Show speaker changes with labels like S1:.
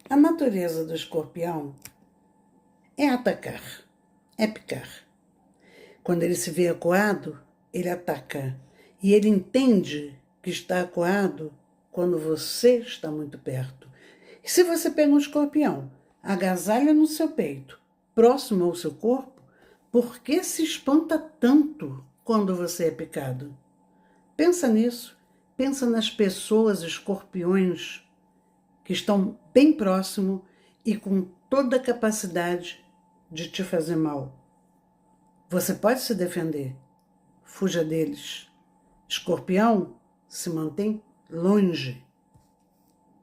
S1: A natureza do escorpião é atacar, é picar. Quando ele se vê acuado, ele ataca. E ele entende que está acuado quando você está muito perto. E se você pega um escorpião, agasalha no seu peito, próximo ao seu corpo, por que se espanta tanto quando você é picado? Pensa nisso. Pensa nas pessoas escorpiões que estão bem próximo e com toda a capacidade de te fazer mal. Você pode se defender. Fuja deles. Escorpião se mantém longe.